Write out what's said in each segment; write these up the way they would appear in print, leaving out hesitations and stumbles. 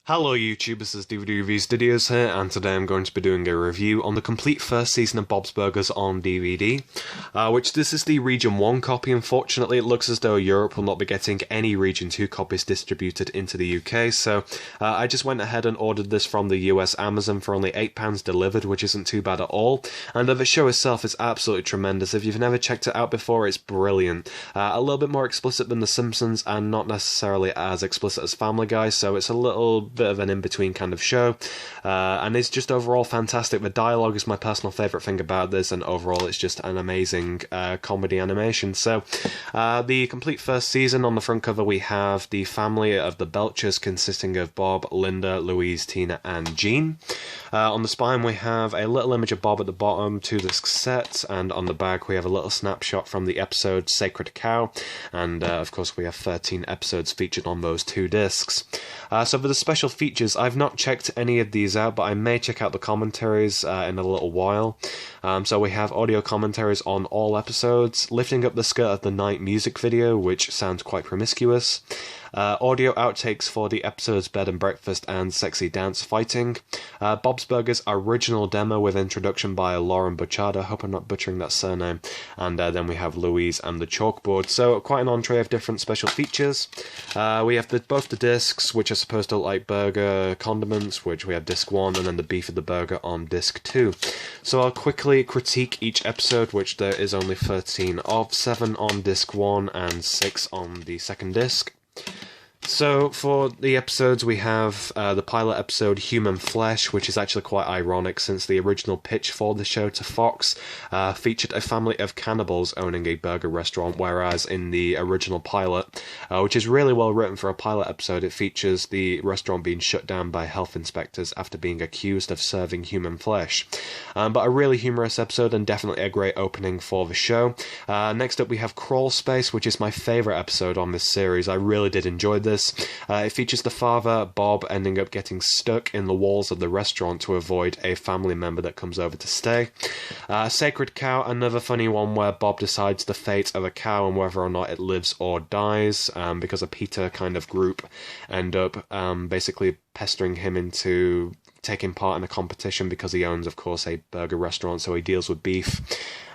Hello YouTube, this is DVD Review Studios here, and today I'm going to be doing a review on the complete first season of Bob's Burgers on DVD, which this is the Region 1 copy. Unfortunately, it looks as though Europe will not be getting any Region 2 copies distributed into the UK, so I just went ahead and ordered this from the US Amazon for only £8 delivered, which isn't too bad at all, and the show itself is absolutely tremendous. If you've never checked it out before, it's brilliant. A little bit more explicit than The Simpsons, and not necessarily as explicit as Family Guy, so it's a little bit of an in-between kind of show, and it's just overall fantastic. The dialogue is my personal favourite thing about this, and overall it's just an amazing comedy animation. So the complete first season, on the front cover we have the family of the Belchers consisting of Bob, Linda, Louise, Tina and Jean. On the spine we have a little image of Bob at the bottom, 2-disc set, and on the back we have a little snapshot from the episode Sacred Cow, and of course we have 13 episodes featured on those 2 discs. So for the special features, I've not checked any of these out, but I may check out the commentaries in a little while. So we have audio commentaries on all episodes, Lifting Up the Skirt of the Night music video, which sounds quite promiscuous. Audio outtakes for the episodes Bed and Breakfast and Sexy Dance Fighting. Bob's Burgers original demo with introduction by Lauren Butchada, hope I'm not butchering that surname, and then we have Louise and the Chalkboard. So quite an entree of different special features. We have both the discs, which are supposed to look like burger condiments, which we have disc 1, and then the beef of the burger on disc 2. So I'll quickly critique each episode, which there is only 13 of, 7 on disc 1 and 6 on the second disc. So, for the episodes, we have the pilot episode, Human Flesh, which is actually quite ironic since the original pitch for the show to Fox featured a family of cannibals owning a burger restaurant, whereas in the original pilot, which is really well written for a pilot episode, it features the restaurant being shut down by health inspectors after being accused of serving human flesh. But a really humorous episode and definitely a great opening for the show. Next up, we have Crawlspace, which is my favourite episode on this series. I really did enjoy this. It features the father, Bob, ending up getting stuck in the walls of the restaurant to avoid a family member that comes over to stay. Sacred Cow, another funny one where Bob decides the fate of a cow and whether or not it lives or dies, because a PETA kind of group end up basically pestering him into taking part in a competition because he owns, of course, a burger restaurant, so he deals with beef.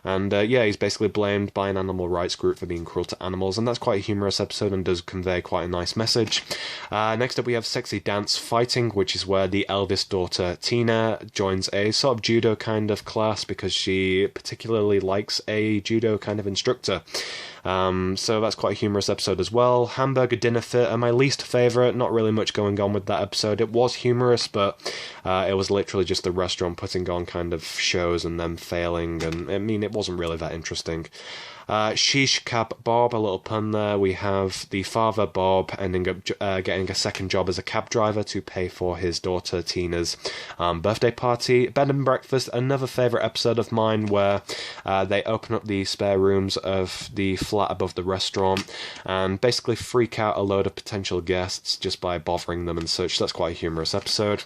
And yeah, he's basically blamed by an animal rights group for being cruel to animals, and that's quite a humorous episode and does convey quite a nice message. Next up we have Sexy Dance Fighting, which is where the eldest daughter, Tina, joins a sort of judo kind of class because she particularly likes a judo kind of instructor. So that's quite a humorous episode as well. Hamburger Dinner Fit are my least favourite, not really much going on with that episode. It was humorous, but it was literally just the restaurant putting on kind of shows and them failing, and I mean, it wasn't really that interesting. Sheesh Cab Bob, a little pun there. We have the father, Bob, ending up getting a second job as a cab driver to pay for his daughter Tina's birthday party. Bed and Breakfast, another favourite episode of mine where they open up the spare rooms of the flat above the restaurant and basically freak out a load of potential guests just by bothering them and such. That's quite a humorous episode.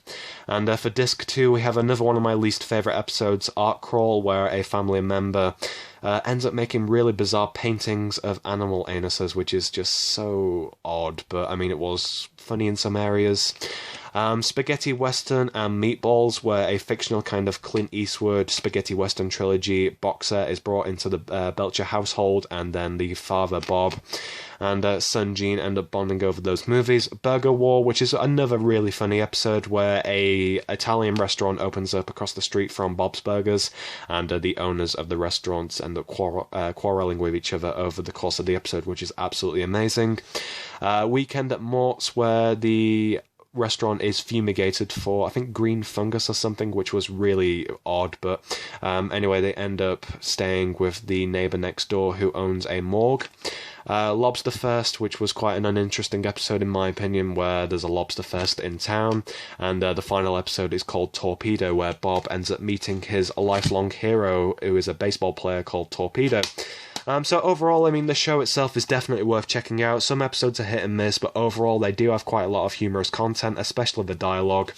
And for disc 2 we have another one of my least favourite episodes, Art Crawl, where a family member ends up making really bizarre paintings of animal anuses, which is just so odd, but I mean, it was funny in some areas. Spaghetti Western and Meatballs, where a fictional kind of Clint Eastwood spaghetti western trilogy box set is brought into the Belcher household, and then the father, Bob, and son Gene end up bonding over those movies. Burger War, which is another really funny episode where a Italian restaurant opens up across the street from Bob's Burgers, and the owners of the restaurants end up quarrelling with each other over the course of the episode, which is absolutely amazing. Weekend at Mort's, where the restaurant is fumigated for, I think, green fungus or something, which was really odd, but anyway, they end up staying with the neighbour next door who owns a morgue. Lobster Fest, which was quite an uninteresting episode in my opinion, where there's a lobster fest in town, and the final episode is called Torpedo, where Bob ends up meeting his lifelong hero, who is a baseball player called Torpedo. So overall, I mean, the show itself is definitely worth checking out. Some episodes are hit and miss, but overall they do have quite a lot of humorous content, especially the dialogue.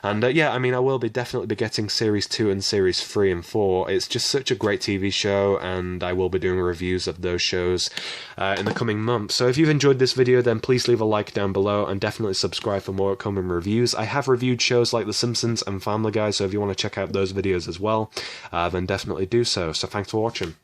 And yeah, I mean, I will definitely be getting Series 2 and Series 3 and 4. It's just such a great TV show, and I will be doing reviews of those shows in the coming months. So if you've enjoyed this video, then please leave a like down below, and definitely subscribe for more upcoming reviews. I have reviewed shows like The Simpsons and Family Guy, so if you want to check out those videos as well, then definitely do so. So thanks for watching.